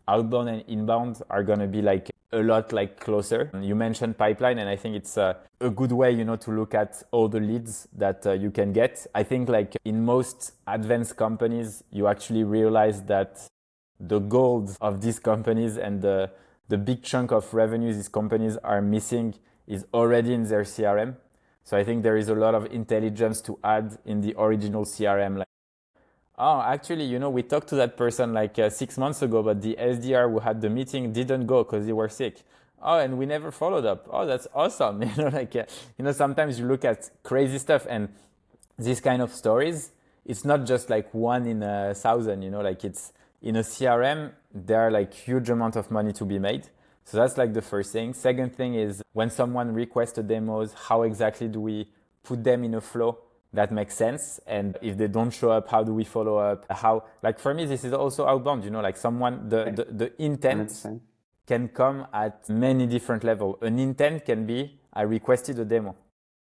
outbound and inbound are going to be like a lot like closer. You mentioned pipeline, and I think it's a good way, to look at all the leads that you can get. I think like in most advanced companies, you actually realize that the gold of these companies and the big chunk of revenues these companies are missing is already in their CRM. So I think there is a lot of intelligence to add in the original CRM. Like, oh, actually, we talked to that person like 6 months ago, but the SDR who had the meeting didn't go because they were sick. Oh, and we never followed up. Oh, that's awesome. Sometimes you look at crazy stuff, and these kind of stories, it's not just like one in 1,000, like it's in a CRM, there are like huge amount of money to be made. So that's like the first thing. Second thing is when someone requests a demos, how exactly do we put them in a flow that makes sense? And if they don't show up, how do we follow up? How, like for me, this is also outbound, like someone, the intent 100%. can come at many different levels. An intent can be, I requested a demo.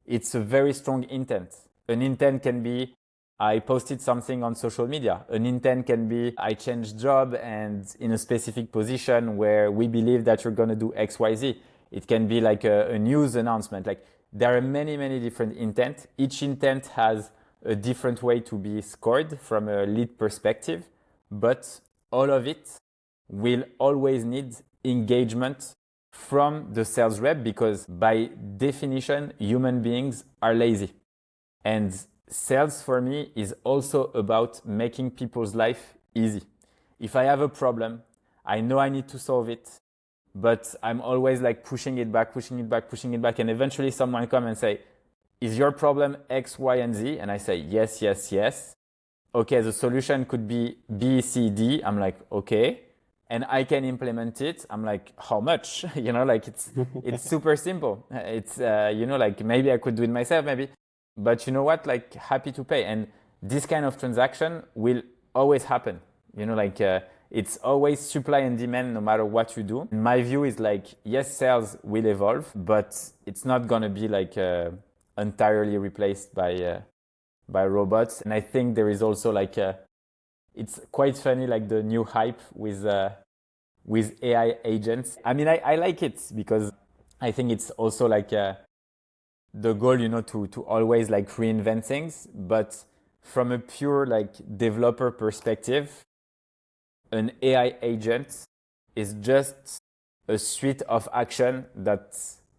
It's a very strong intent. An intent can be, I posted something on social media. An intent can be, I changed job and in a specific position where we believe that you're going to do X, Y, Z. It can be like a news announcement. Like there are many, many different intent. Each intent has a different way to be scored from a lead perspective, but all of it will always need engagement from the sales rep, because by definition, human beings are lazy. And sales for me is also about making people's life easy. If I have a problem, I know I need to solve it, but I'm always like pushing it back. And eventually someone come and say, is your problem X, Y, and Z? And I say, yes, yes, yes. Okay, the solution could be B, C, D. I'm like, okay. And I can implement it. I'm like, how much? Like it's super simple. It's, like maybe I could do it myself, maybe. But you know what? Like happy to pay. And this kind of transaction will always happen. It's always supply and demand no matter what you do. My view is like, yes, sales will evolve, but it's not going to be like entirely replaced by robots. And I think there is also like it's quite funny, like the new hype with AI agents. I mean, I like it because I think it's also like the goal, to always like reinvent things. But from a pure like developer perspective, an AI agent is just a suite of action that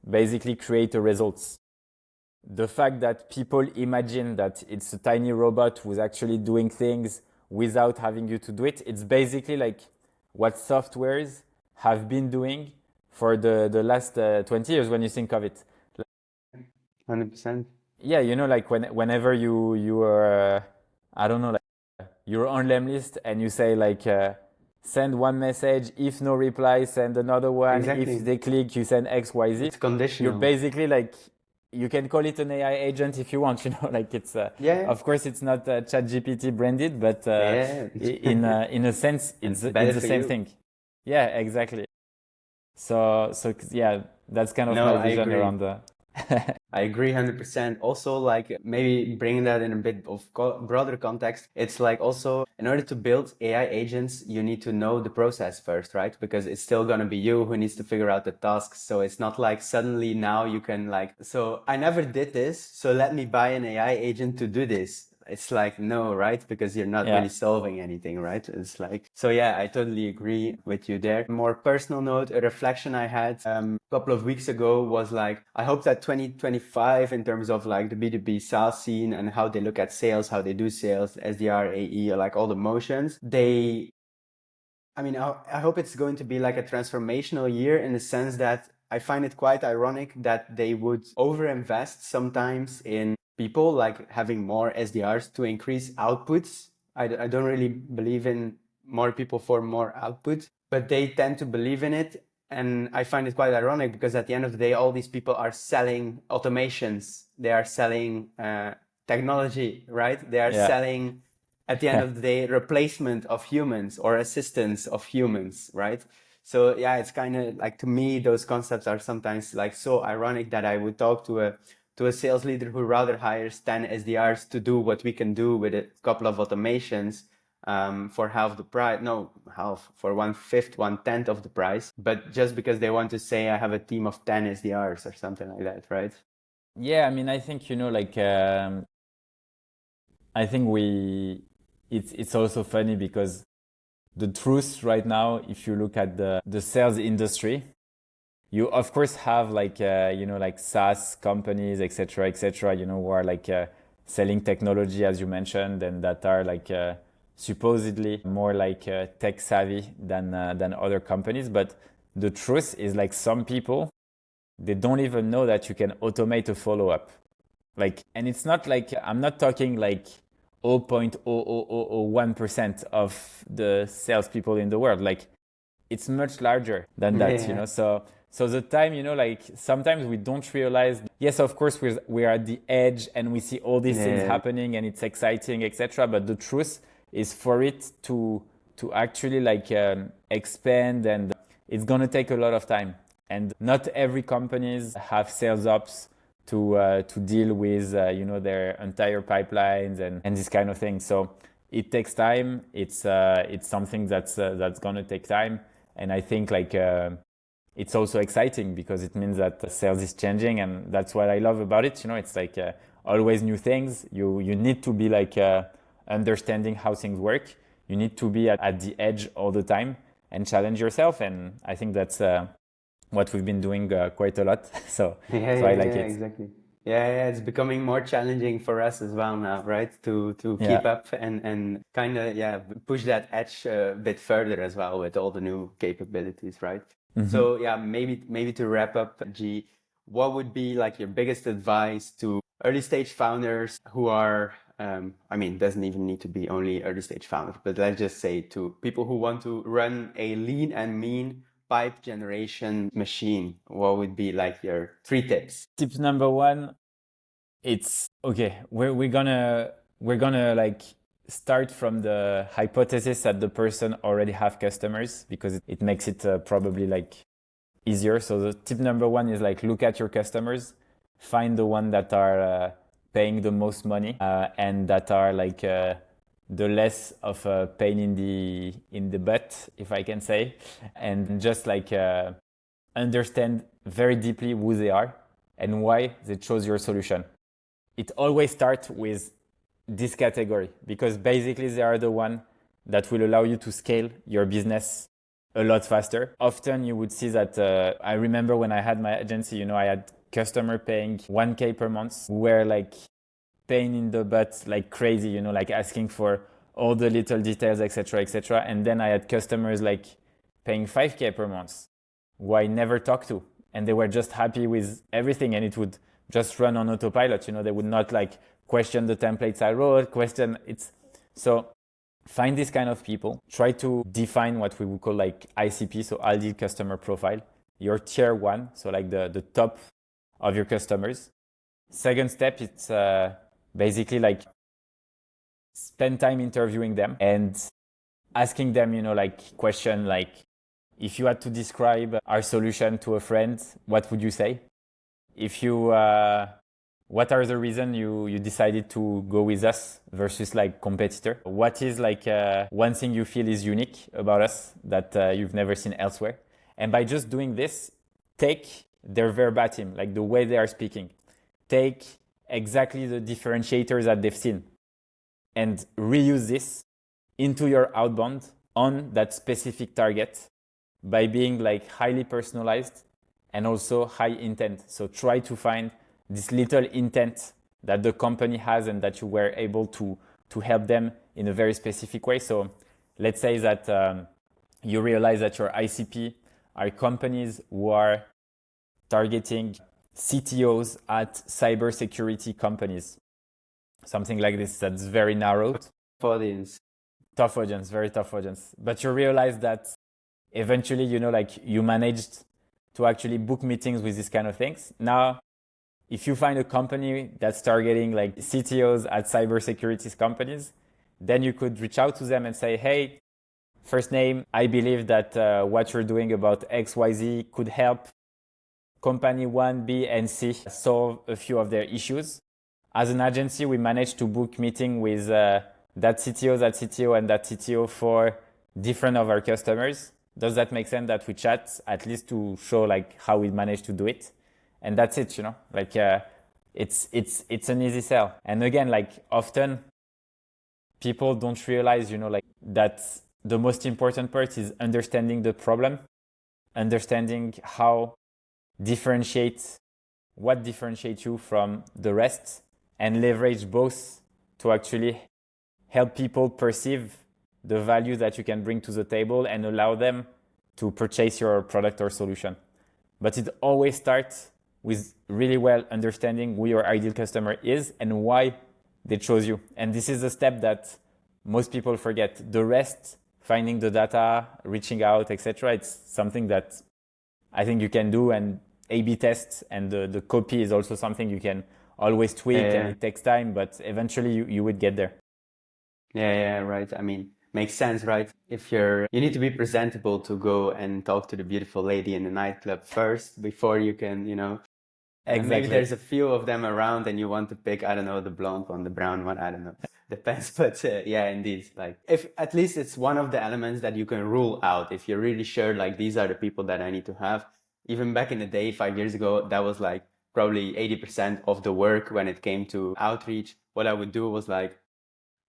basically create a results. The fact that people imagine that it's a tiny robot who's actually doing things without having you to do it, it's basically like what softwares have been doing for the last 20 years when you think of it. 100%. Yeah, like whenever you are, I don't know, like you're on Lemlist and you say like, send one message, if no reply, send another one. Exactly. If they click, you send X, Y, Z. It's conditional. You're basically like, you can call it an AI agent if you want, like it's, Yeah. of course it's not ChatGPT branded, but Yeah. in a sense, it's better the for same you. thing. Yeah, exactly. So yeah, that's kind of No, my I vision agree. around the. I agree 100%. Also, like maybe bringing that in a bit of broader context, it's like also in order to build AI agents, you need to know the process first, right? Because it's still going to be you who needs to figure out the tasks. So it's not like suddenly now you can like, so I never did this, so let me buy an AI agent to do this. It's like, no, right? Because you're not really solving anything, right? It's like, so yeah, I totally agree with you there. More personal note, a reflection I had a couple of weeks ago was like, I hope that 2025 in terms of like the B2B SaaS scene and how they look at sales, how they do sales, SDR, AE, like all the motions, I hope it's going to be like a transformational year in the sense that I find it quite ironic that they would overinvest sometimes in people, like having more SDRs to increase outputs. I don't really believe in more people for more output, but they tend to believe in it. And I find it quite ironic because at the end of the day, all these people are selling automations. They are selling technology, right? They are selling at the end of the day, replacement of humans or assistance of humans, right? So yeah, it's kind of like, to me, those concepts are sometimes like so ironic that I would talk to a sales leader who rather hires 10 SDRs to do what we can do with a couple of automations for half the price. No, half, for 1/5, 1/10 of the price. But just because they want to say I have a team of 10 SDRs or something like that, right? Yeah, I mean, I think, like, I think it's also funny because the truth right now, if you look at the sales industry, you of course have like, like SaaS companies, etc., who are like selling technology, as you mentioned, and that are like supposedly more like tech savvy than other companies. But the truth is, like, some people, they don't even know that you can automate a follow-up. Like, and it's not like, I'm not talking like 0.00001% of the salespeople in the world. Like, it's much larger than that, Yeah. So the time, like, sometimes we don't realize, yes, of course, we're at the edge and we see all these things Yeah. happening and it's exciting, etc. But the truth is, for it to actually like expand, and it's going to take a lot of time. And not every companies have sales ops to deal with their entire pipelines and this kind of thing. So it takes time. It's something that's gonna take time, and I think like it's also exciting because it means that sales is changing, and that's what I love about it. It's like always new things. You need to be like understanding how things work. You need to be at the edge all the time and challenge yourself, and I think that's what we've been doing quite a lot. So I like it. Exactly. Yeah, it's becoming more challenging for us as well now, right? To Yeah. keep up and kind of push that edge a bit further as well with all the new capabilities, right? So yeah, maybe to wrap up, G, what would be like your biggest advice to early stage founders who are, I mean, doesn't even need to be only early stage founders, but let's just say to people who want to run a lean and mean pipe generation machine? What would be like your 3 tips? Tip number one, it's okay. We're gonna like start from the hypothesis that the person already have customers, because it makes it probably like easier. So the tip number one is like, look at your customers, find the one that are paying the most money and that are like the less of a pain in the butt, if I can say, and just like understand very deeply who they are and why they chose your solution. It always starts with this category, because basically they are the one that will allow you to scale your business a lot faster. Often you would see that I remember when I had my agency, I had customer paying 1K per month, who were like pain in the butt like crazy, like asking for all the little details, etc. And then I had customers like paying 5K per month, who I never talked to, and they were just happy with everything, and it would just run on autopilot. They would not like question the templates I wrote, so find this kind of people. Try to define what we would call like ICP, so ideal customer profile, your tier one, so like the top of your customers. Second step, it's basically like spend time interviewing them and asking them, like question like, if you had to describe our solution to a friend, what would you say? If you what are the reasons you decided to go with us versus like competitor? What is like one thing you feel is unique about us that you've never seen elsewhere? And by just doing this, take their verbatim, like the way they are speaking. Take exactly the differentiators that they've seen and reuse this into your outbound on that specific target by being like highly personalized and also high intent. So try to find this little intent that the company has and that you were able to help them in a very specific way. So let's say that you realize that your ICP are companies who are targeting CTOs at cybersecurity companies. Something like this, that's very narrowed. Audience. Tough audience, very tough audience. But you realize that eventually, like you managed to actually book meetings with these kind of things. Now, if you find a company that's targeting like CTOs at cybersecurity companies, then you could reach out to them and say, hey, first name, I believe that what you're doing about XYZ could help company 1, B, and C solve a few of their issues. As an agency, we managed to book meeting with that CTO, and that CTO for different of our customers. Does that make sense that we chat at least to show like how we managed to do it? And that's it, like it's an easy sell. And again, like often people don't realize, like that the most important part is understanding the problem, understanding what differentiates you from the rest, and leverage both to actually help people perceive the value that you can bring to the table and allow them to purchase your product or solution. But it always starts with really well understanding who your ideal customer is and why they chose you. And this is a step that most people forget. The rest, finding the data, reaching out, etc., it's something that I think you can do, and A/B tests and the copy is also something you can always tweak, and it takes time, but eventually you would get there. Yeah, right. I mean, makes sense, right? If you need to be presentable to go and talk to the beautiful lady in the nightclub first before you can, Exactly. Maybe there's a few of them around and you want to pick, I don't know, the blonde one, the brown one, I don't know. Depends, but yeah, indeed. Like, if at least it's one of the elements that you can rule out, if you're really sure, like, these are the people that I need to have. Even back in the day, 5 years ago, that was like probably 80% of the work when it came to outreach. What I would do was like,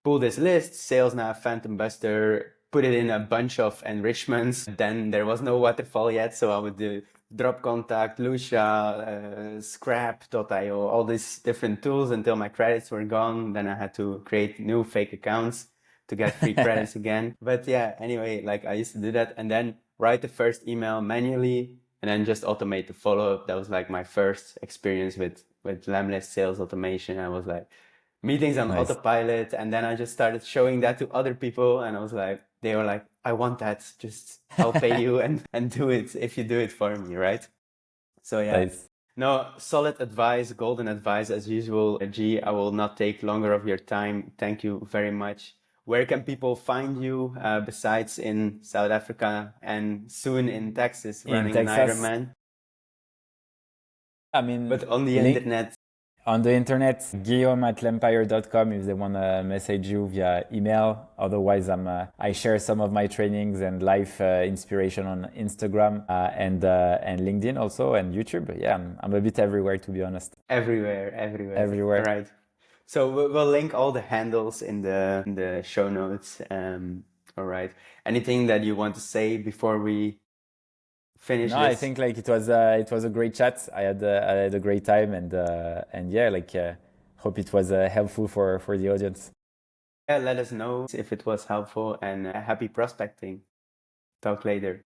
pull this list, sales nav, phantom buster, put it in a bunch of enrichments. Then there was no waterfall yet, so I would do drop contact, Lucia, scrap.io, all these different tools until my credits were gone. Then I had to create new fake accounts to get free credits again. But yeah, anyway, like I used to do that and then write the first email manually and then just automate the follow-up. That was like my first experience with Lemlist sales automation. I was like, meetings on autopilot, and then I just started showing that to other people, and I was like, they were like, I want that, just I'll pay you and do it if you do it for me, right? So yeah. Nice. No, solid advice, golden advice as usual. G, I will not take longer of your time. Thank you very much. Where can people find you besides in South Africa and soon in Texas running an Ironman? I mean, but on the internet. On the internet, guillaume@lempire.com if they want to message you via email. Otherwise, I share some of my trainings and life inspiration on Instagram and LinkedIn also, and YouTube. Yeah, I'm a bit everywhere, to be honest. Everywhere. Right. So we'll link all the handles in the show notes. All right. Anything that you want to say before we finish this? I think like it was a great chat. I had a great time, and yeah, like hope it was helpful for the audience. Yeah, let us know if it was helpful, and happy prospecting. Talk later.